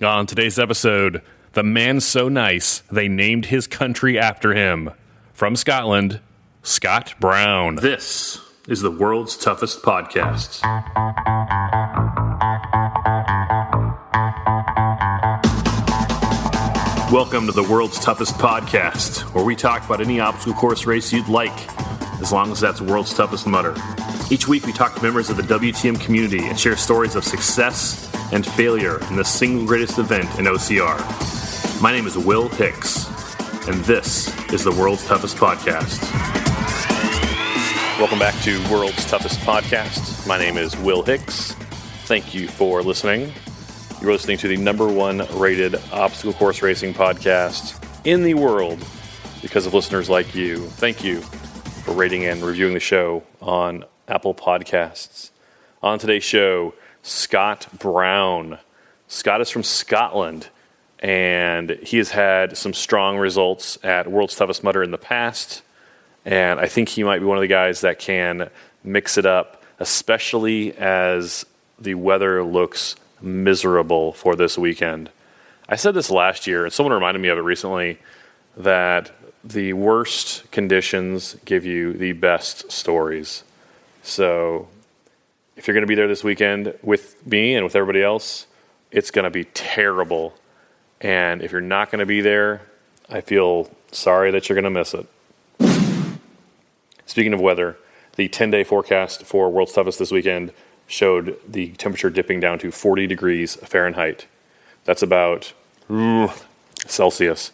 On today's episode, the man's so nice, they named his country after him. From Scotland, Scott Brown. This is the world's toughest podcast. Welcome to the world's toughest podcast, where we talk about any obstacle course race you'd like, as long as that's world's toughest mudder. Each week we talk to members of the WTM community and share stories of success and failure in the single greatest event in OCR. My name is Will Hicks, and this is the world's toughest podcast. Welcome back to World's Toughest Podcast. My name is Will Hicks. Thank you for listening. You're listening to the number one rated obstacle course racing podcast in the world because of listeners like you. Thank you for rating and reviewing the show on Apple Podcasts. On today's show, Scott Brown. Scott is from Scotland, and he has had some strong results at World's Toughest Mudder in the past, and I think he might be one of the guys that can mix it up, especially as the weather looks miserable for this weekend. I said this last year, and someone reminded me of it recently, that the worst conditions give you the best stories. So if you're going to be there this weekend with me and with everybody else, it's going to be terrible. And if you're not going to be there, I feel sorry that you're going to miss it. Speaking of weather, the 10-day forecast for World's Toughest this weekend showed the temperature dipping down to 40 degrees Fahrenheit. That's about Celsius.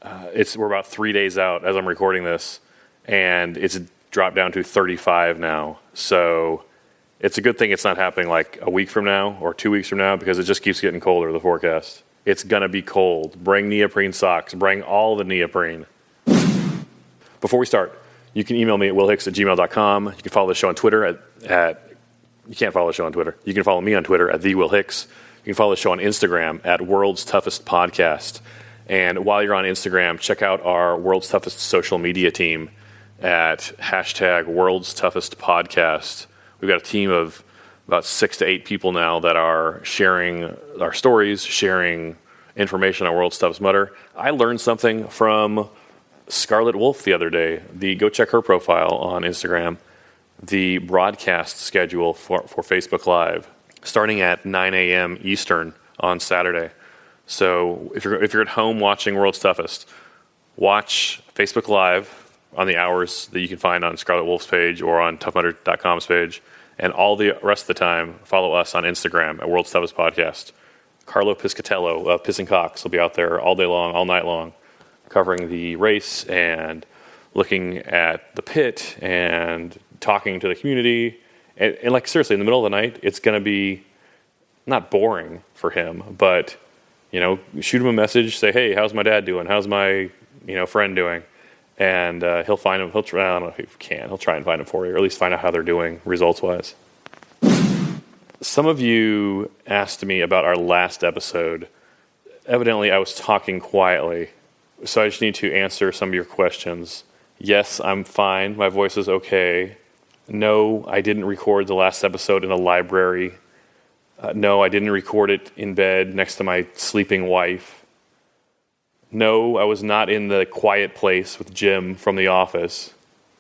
We're about 3 days out as I'm recording this, and it's dropped down to 35 now. So it's a good thing it's not happening like a week from now or 2 weeks from now, because it just keeps getting colder, the forecast. It's going to be cold. Bring neoprene socks. Bring all the neoprene. Before we start, you can email me at willhicks@gmail.com. You can follow the show on Twitter you can't follow the show on Twitter. You can follow me on Twitter at @TheWillHicks. You can follow the show on Instagram at World's Toughest Podcast. And while you're on Instagram, check out our World's Toughest social media team at hashtag World's Toughest Podcast. We've got a team of about 6 to 8 people now that are sharing our stories, sharing information on World's Toughest Mudder. I learned something from Scarlet Wolf the other day. Go check her profile on Instagram. The broadcast schedule for Facebook Live, starting at 9 a.m. Eastern on Saturday. So if you're at home watching World's Toughest, watch Facebook Live on the hours that you can find on Scarlet Wolf's page or on toughmudder.com's page. And all the rest of the time, follow us on Instagram at World's Toughest Podcast. Carlo Piscatello of Piss and Cox will be out there all day long, all night long, covering the race and looking at the pit and talking to the community. And like, seriously, in the middle of the night, it's going to be not boring for him, but, shoot him a message, say, hey, how's my dad doing? How's my, friend doing? And he'll find him. I don't know if he can. He'll try and find him for you, or at least find out how they're doing results-wise. Some of you asked me about our last episode. Evidently, I was talking quietly, so I just need to answer some of your questions. Yes, I'm fine. My voice is okay. No, I didn't record the last episode in a library. No, I didn't record it in bed next to my sleeping wife. No, I was not in the quiet place with Jim from The Office.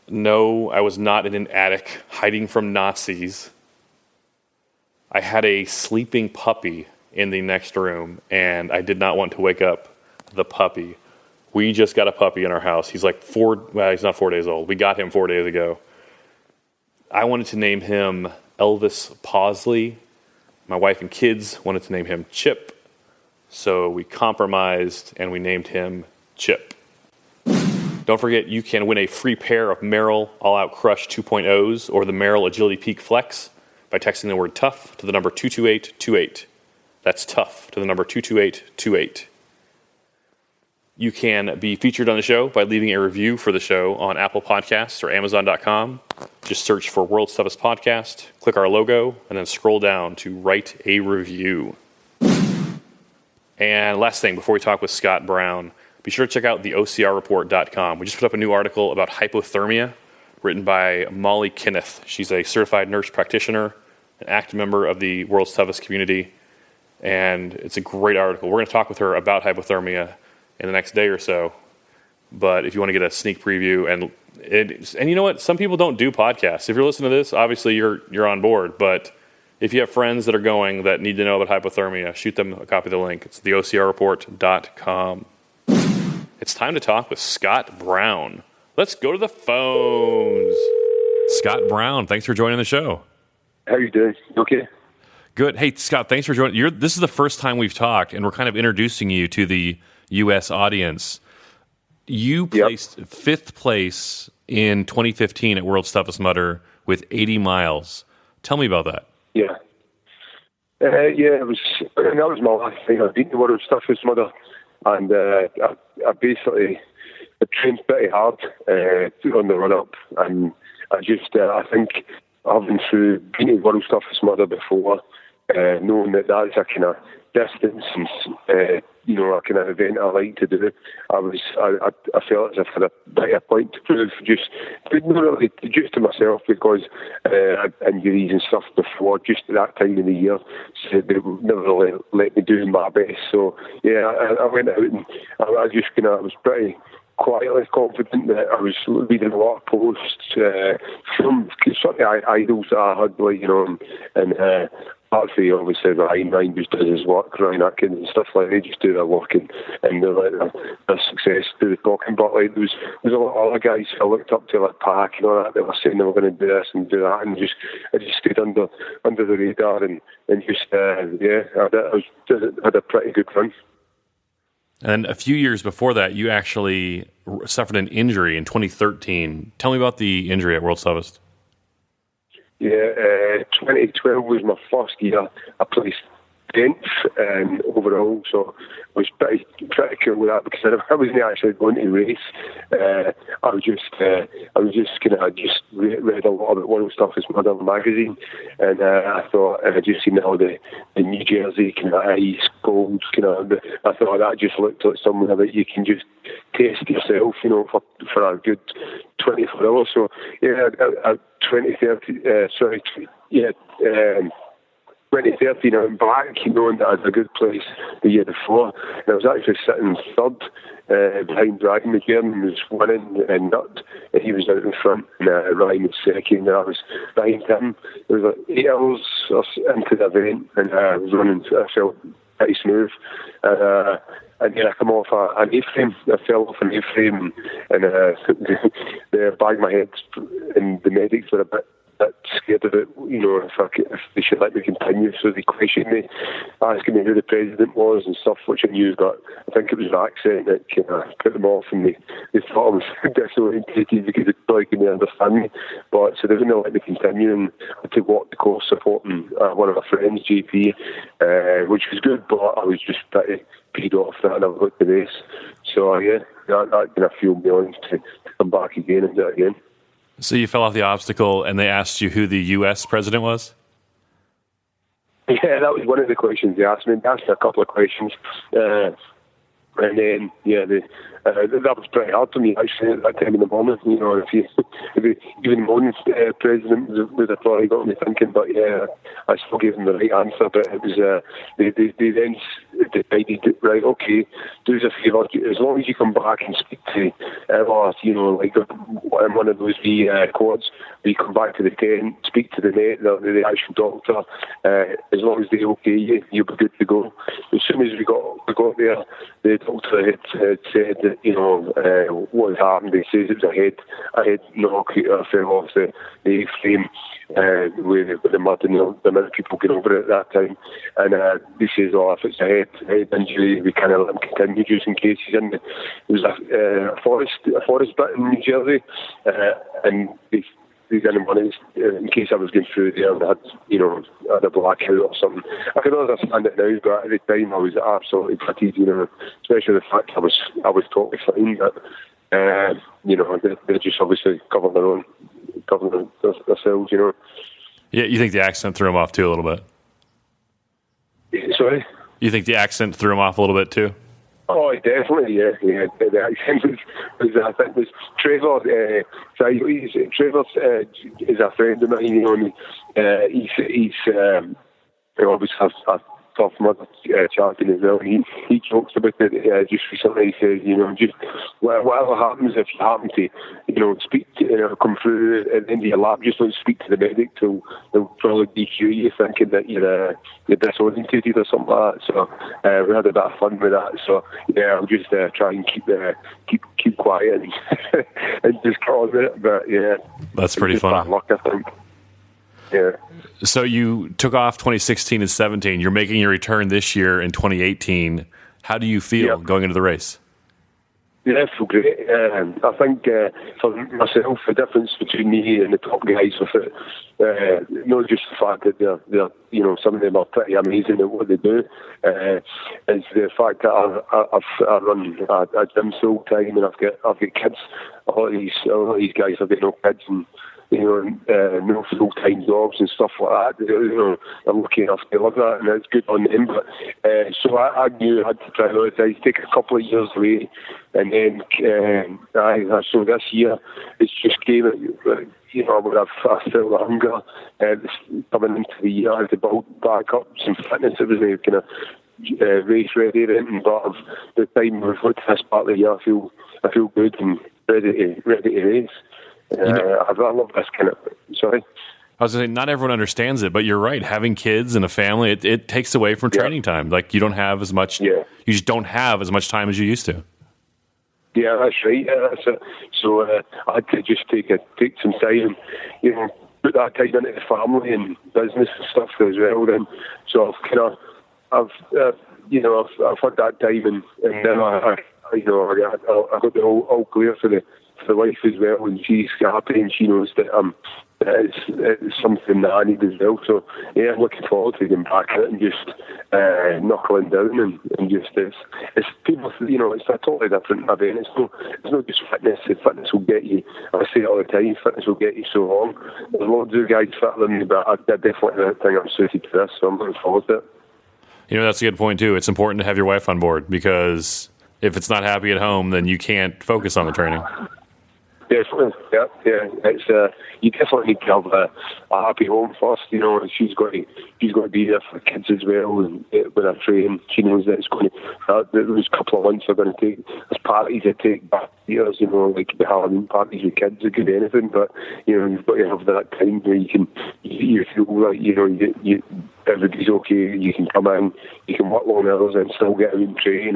No, I was not in an attic hiding from Nazis. I had a sleeping puppy in the next room, and I did not want to wake up the puppy. We just got a puppy in our house. He's like he's not 4 days old. We got him 4 days ago. I wanted to name him Elvis Pawsley. My wife and kids wanted to name him Chip. So we compromised and we named him Chip. Don't forget, you can win a free pair of Merrill All Out Crush 2.0s or the Merrill Agility Peak Flex by texting the word tough to the number 22828. That's tough to the number 22828. You can be featured on the show by leaving a review for the show on Apple Podcasts or Amazon.com. Just search for World's Toughest Podcast, click our logo, and then scroll down to write a review. And last thing, before we talk with Scott Brown, be sure to check out the OCRreport.com. We just put up a new article about hypothermia written by Molly Kenneth. She's a certified nurse practitioner, an active member of the World's Toughest community, and it's a great article. We're going to talk with her about hypothermia in the next day or so. But if you want to get a sneak preview, and you know what, some people don't do podcasts. If you're listening to this, obviously you're on board. But if you have friends that are going that need to know about hypothermia, shoot them a copy of the link. It's theocrreport.com. It's time to talk with Scott Brown. Let's go to the phones. Scott Brown, thanks for joining the show. How are you doing? Okay. Good. Hey, Scott, thanks for joining. This is the first time we've talked, and we're kind of introducing you to the U.S. audience. You placed fifth place in 2015 at World's Toughest Mudder with 80 miles. Tell me about that. Yeah. That was my last thing. I've been to World's Toughest Mudder, and I basically trained pretty hard on the run-up, and I think having been to World's Toughest Mudder before, knowing that that's a kind of distance and a kind of event I like to do, I felt as if I had a bit of point to prove, not really just to myself, because I had injuries and stuff before, just at that time of the year, so they would never really let me do my best. So yeah, I went out and I was pretty quietly confident that I was reading a lot of posts from sort of idols that I had, and actually, obviously, Ryan just does his work, Ryan Atkins and stuff like that. They just do their work and their success do the talking. But like, there's a lot of other guys I looked up to, like Pack and all that, that were saying they were going to do this and do that, and I just stayed under the radar and just I had a pretty good run. And a few years before that, you actually suffered an injury in 2013. Tell me about the injury at World's Toughest. Yeah, 2012 was my first year. I placed 10th overall, so I was pretty cool with that, because I wasn't actually going to race. I was just read a lot about World's Toughest Mudder magazine, and I thought, and I just seen all the New Jersey kind of ice, cold, I thought that just looked like somewhere that you can just test yourself, for a good 24 hours. So yeah, 2013, I went back, knowing that I had a good place the year before, and I was actually sitting third behind Ryan McGinn, who was winning, and he was out in front, and Ryan was second, and I was behind him. It was like 8 hours into the event, and I was running, I felt pretty smooth, and then I come off an A-frame. I fell off an A-frame, and they bagged my head, and the medics were a bit scared of it, if they should let me continue. So they questioned me, asking me who the president was and stuff, which I knew, but I think it was the accent that kind of put them off, and they thought I was disorientated because they probably couldn't understand me. But so they wouldn't let me continue, and I had to walk the course supporting one of my friends, JP, which was good, but I was just pretty peed off that I never got the race. So yeah, that kind of fueled me on to come back again and do it again. So you fell off the obstacle, and they asked you who the U.S. president was? Yeah, that was one of the questions they asked me. They asked me a couple of questions. And then, that was pretty hard for me, actually, at that time in the morning. Even the morning president would have probably got me thinking, but yeah, I still gave them the right answer. But it was, they then decided, right, okay, do us a favour, as long as you come back and speak to like in one of those wee courts, where you come back to the tent, speak to the the actual doctor, as long as they okay you, you'll be good to go. As soon as we got there, the doctor had said that, what had happened. He says it was a head knock. I fell off the A-frame with the mud and the amount of people getting over it at that time. And he says, if it's a head injury, we kind of let him continue just in case he's in. It was a forest bit in New Jersey, and they didn't want to, in case I was going through there and I had a blackout or something. I can understand it now, but at the time I was absolutely fatigued, especially the fact I was totally fine, but they're just obviously covering themselves, Yeah, you think the accent threw him off too a little bit? Sorry? You think the accent threw him off a little bit too? Oh, definitely, yeah. The accent was Trevor. Trevor is a friend of mine, and he's always has Tough Mudder champion as well. He jokes about it just recently. He says, just whatever happens, if you happen to, speak to, come through at the end of your lap, just don't speak to the medic till they'll probably DQ you, thinking that you're disorientated or something like that. So we had a bit of fun with that. So yeah, I'll just try and keep quiet and just get on with it. But yeah, that's pretty funny. Bad luck, I think. Yeah. So you took off 2016 and 17. You're making your return this year in 2018. How do you feel going into the race? Yeah, I feel great. I think for myself, the difference between me and the top guys with it, not just the fact that they're some of them are pretty amazing at what they do, is the fact that I run a gym full time and I've got kids. A lot of these guys have got no kids and no full-time jobs and stuff like that. I'm lucky enough to live that, and it's good on them. But so I knew I had to prioritise, take a couple of years away, and then so this year it's just came. Where I felt the hunger coming into the year. I had to build back up some fitness. It was kind of race ready, but the time we've got to this part of the year, I feel good and ready to race. I love this kind of. Sorry. I was going to say, not everyone understands it, but you're right. Having kids and a family, it takes away from training time. Like you don't have as much. Yeah. You just don't have as much time as you used to. Yeah, that's right. That's it. So I had to just take some time and put that time into the family and business and stuff as well. And so I've had that time, and then I got the all clear for the wife as well, and she's happy and she knows that it's something that I need as well. So yeah, I'm looking forward to getting back at it and just knuckling down and just it's people, it's a totally different event. It's not just fitness. Fitness will get you. I say it all the time. Fitness will get you so long. There's loads of guys fitter than me, but I definitely don't think I'm suited to this. So I'm looking forward to it. That's a good point too. It's important to have your wife on board because if it's not happy at home, then you can't focus on the training. Definitely, yeah. It's you definitely need to have a happy home first. She's got to be there for the kids as well. And when I train, she knows that it's going to. Those couple of months are going to take. There's parties that take back years. Like the Halloween parties with kids. It could be anything, but you've got to have that time where you feel like you everybody's okay. You can come in, you can work long hours and still get out and train.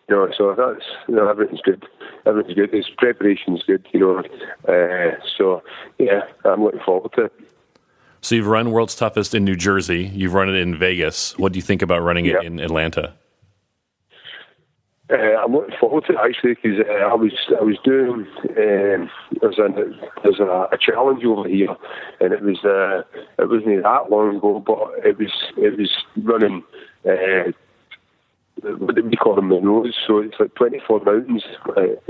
So that's everything's good. Everything's good. His preparation's good. So yeah, I'm looking forward to it. So you've run World's Toughest in New Jersey. You've run it in Vegas. What do you think about running it in Atlanta? I'm looking forward to it actually because I was doing there's a challenge over here, and it wasn't that long ago, but it was running. What do we call them, Monroes? So it's like 24 mountains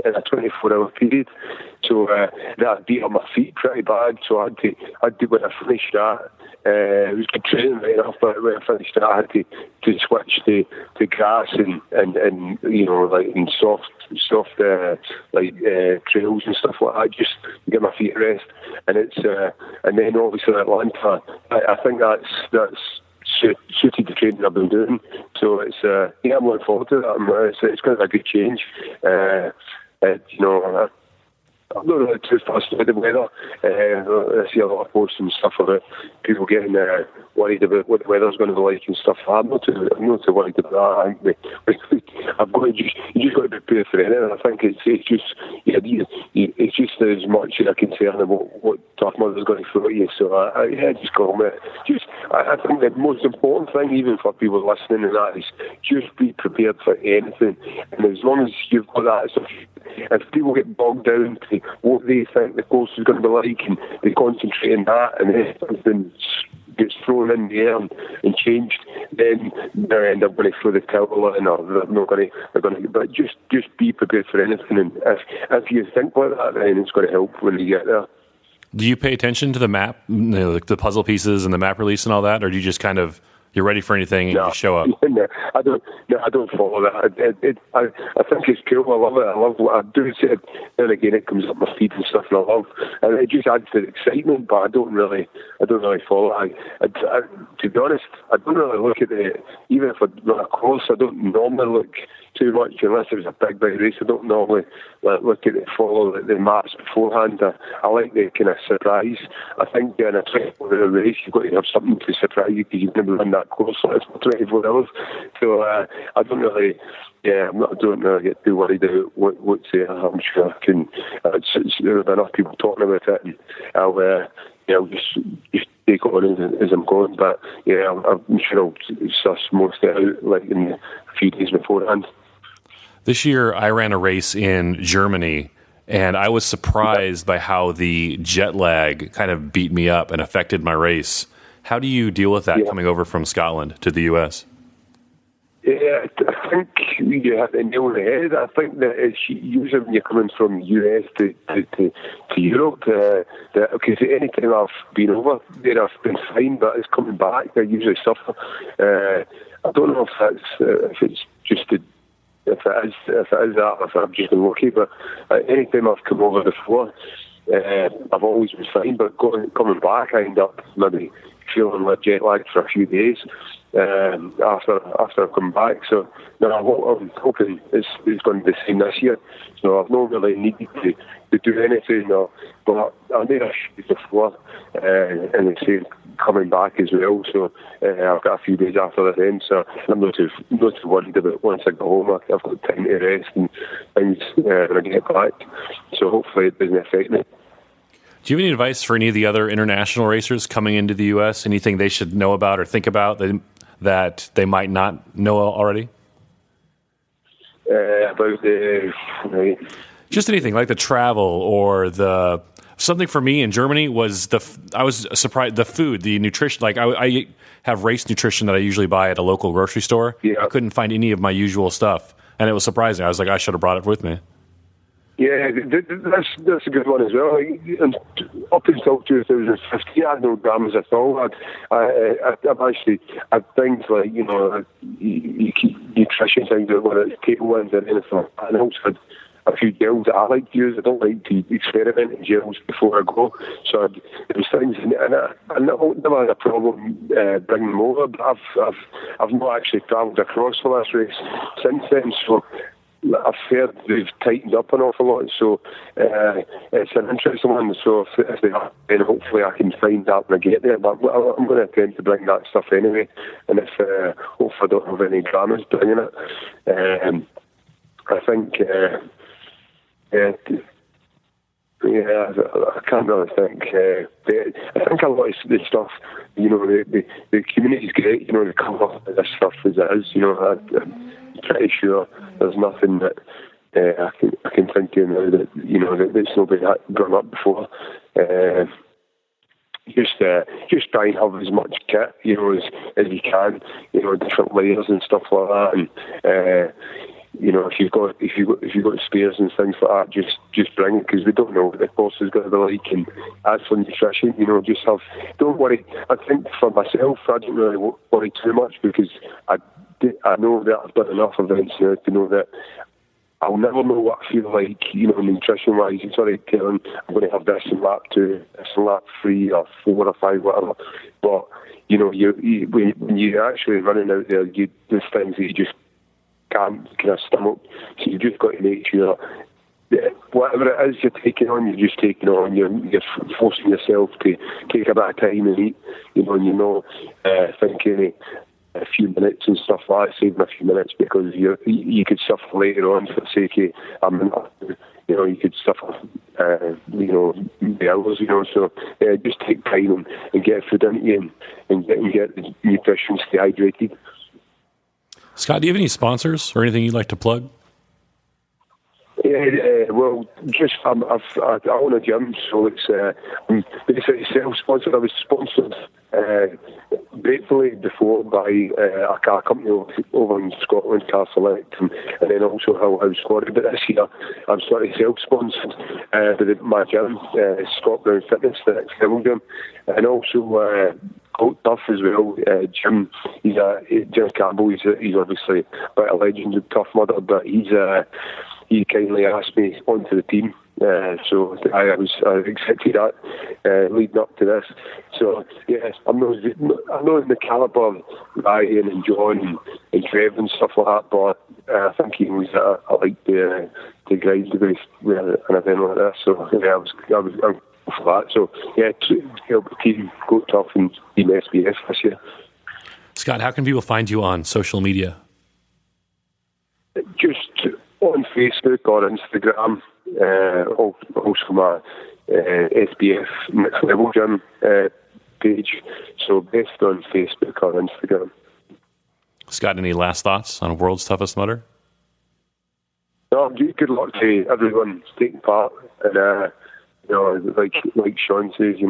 in a 24-hour period. So that beat up my feet pretty bad. So I had to when I finished that, it was good training right enough, but when I finished that, I had to switch to grass and like in soft trails and stuff like that, just to get my feet at rest. And it's and then obviously Atlanta, I think that's suited the training I've been doing. So it's I'm looking forward to that. It's kind of a good change. I'm not really too fussed about the weather. I see a lot of posts and stuff about people getting worried about what the weather's going to be like and stuff. I'm not too worried about that. I think you just got to be prepared for anything. I think it's just as much a concern about what Tough Mudder's going to throw at you. So just go with it. I think the most important thing, even for people listening, and that is just be prepared for anything. And as long as you've got that stuff. If people get bogged down to what they think the course is going to be like and they concentrate on that and then something gets thrown in the air and changed, then they end up going to throw the towel in, or they're going to. But just be prepared for anything, and if you think like that, then it's going to help when you get there. Do you pay attention to the map, like the puzzle pieces and the map release and all that, or do you just kind of You're ready for anything and you just show up. No, I don't follow that. I think it's cool. I love it. I love what I do. It then again, it comes up my feed and stuff, and it just adds to the excitement. But I don't really follow it. To be honest, I don't really look at it. Even if I run a course, I don't normally look too much unless it was a big race. I don't normally look at it, follow the maps beforehand. I like the kind of surprise. I think in a 24-hour race, you've got to have something to surprise you because you've never run that course like for 24 hours. So I don't really. Yeah, I don't really get too worried about what's there. I'm sure I can. There's enough people talking about it, and I'll just take it on as I'm going. But yeah, I'm sure I'll suss most of it out like in a few days beforehand. This year, I ran a race in Germany, and I was surprised by how the jet lag kind of beat me up and affected my race. How do you deal with that coming over from Scotland to the U.S.? Yeah, I think you have to nail the head. I think that it's usually when you're coming from the US to Europe, because any time I've been over there, I've been fine, but it's coming back, I usually suffer. I don't know if it's just if it is that, if I've just been lucky, but any time I've come over before, I've always been fine, but coming back, I end up maybe feeling like jet lagged for a few days after I've come back. So I'm hoping it's going to be the same this year. So I've not really needed to do anything, but I made a shoot before, and they say coming back as well. So I've got a few days after that end, so I'm not too worried about once I go home. I've got time to rest and things when I get back. So hopefully it doesn't affect me. Do you have any advice for any of the other international racers coming into the U.S.? Anything they should know about or think about that they might not know already? About just anything like the travel or something for me in Germany was I was surprised the food, the nutrition. Like I have race nutrition that I usually buy at a local grocery store. Yeah. I couldn't find any of my usual stuff, and it was surprising. I was like, I should have brought it with me. Yeah, that's a good one as well. And up until 2015, I had no dramas at all. I've actually had things like, you keep nutrition things, whether it's tailwinds or anything. And I also had a few gels that I like to use. I don't like to experiment in gels before I go. So there was things, and I never had a problem bringing them over. But I've not actually travelled across for this race since then. So I've heard they've tightened up an awful lot, so it's an interesting one. So if they are, then hopefully I can find that when I get there. But I'm going to attempt to bring that stuff anyway, and if hopefully I don't have any dramas bringing it. I think, I can't really think. I think a lot of the stuff, the community's great. They cover this stuff as it is. I'm pretty sure there's nothing that I can think of now that's not been brought up before. Just try and have as much kit, as you can, different layers and stuff like that, and if you've got spares and things like that, just bring it, because we don't know what the course is going to be like. And as for nutrition, don't worry. I think for myself, I don't really worry too much, because I know that I've done enough events now to know that I'll never know what I feel like, nutrition wise. It's already telling I'm going to have this in lap 2, this in lap 3 or 4 or 5, whatever. But when you're actually running out there, there's things that you just can't kind of stomach. So you've just got to make sure that whatever it is you're taking on, you're just taking on. You're forcing yourself to take a bit of time and eat. And you're not thinking a few minutes and stuff like that, saving a few minutes, because you could suffer later on for the sake of you could suffer the hours, so just take time and get food into you and get the nutrition, stay hydrated. Scott, do you have any sponsors or anything you'd like to plug? Yeah, well, just I own a gym, so it's basically self-sponsored. I was sponsored gratefully before by a car company over in Scotland, Car Select, and then also Hill House Quarry. But this year, I'm sort of self-sponsored by my gym, Scott Brown Fitness, the next Hill Gym, and also Colt Tough as well. Jim Campbell. He's obviously a bit of a legend in Tough Mudder, but he kindly asked me onto the team. So I accepted that leading up to this. So yes, I'm not in the calibre of Ryan and John and Trev and stuff like that, but I think he was I like the guys to be with an event like this. So yeah, I was for that. So yeah, to help the team go tough and team SBS this year. Scott, how can people find you on social media? Just on Facebook or Instagram. Also my SBF Mixed Level Gym page. So best on Facebook or Instagram. Scott, any last thoughts on World's Toughest Mudder? No, good luck to everyone taking part. And like Sean says, you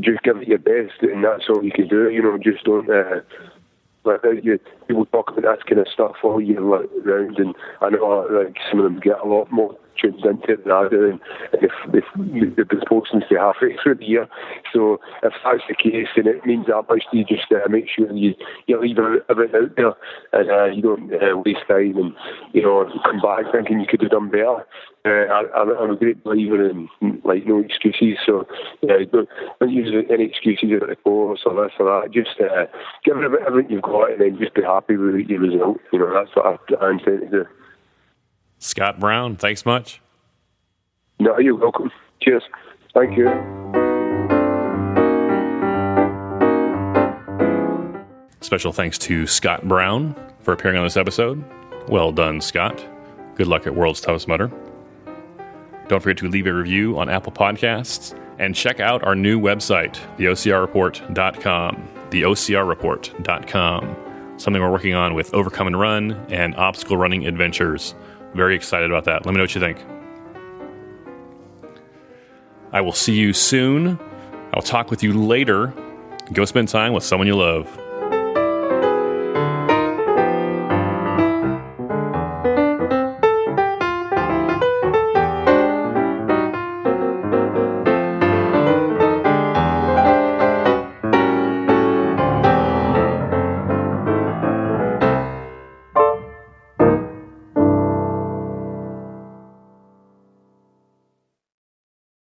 just give it your best, and that's all you can do. Just don't. People talk about that kind of stuff all year round, and I know some of them get a lot more tuned into it than I do, and they've been posting to halfway through the year. So if that's the case, then it means that much to you. Just make sure you leave everything out there, and you don't waste time and come back thinking you could have done better. I'm a great believer in no excuses. So don't use any excuses at the course or this or that. Just give it everything you've got, and then just be happy with your result. That's what I intend to do. Scott Brown, thanks much. No, you're welcome. Cheers. Thank you. Special thanks to Scott Brown for appearing on this episode. Well done, Scott. Good luck at World's Toughest Mudder. Don't forget to leave a review on Apple Podcasts and check out our new website, theocrreport.com. Theocrreport.com. Something we're working on with Overcome and Run and obstacle running adventures. Very excited about that. Let me know what you think. I will see you soon. I'll talk with you later. Go spend time with someone you love.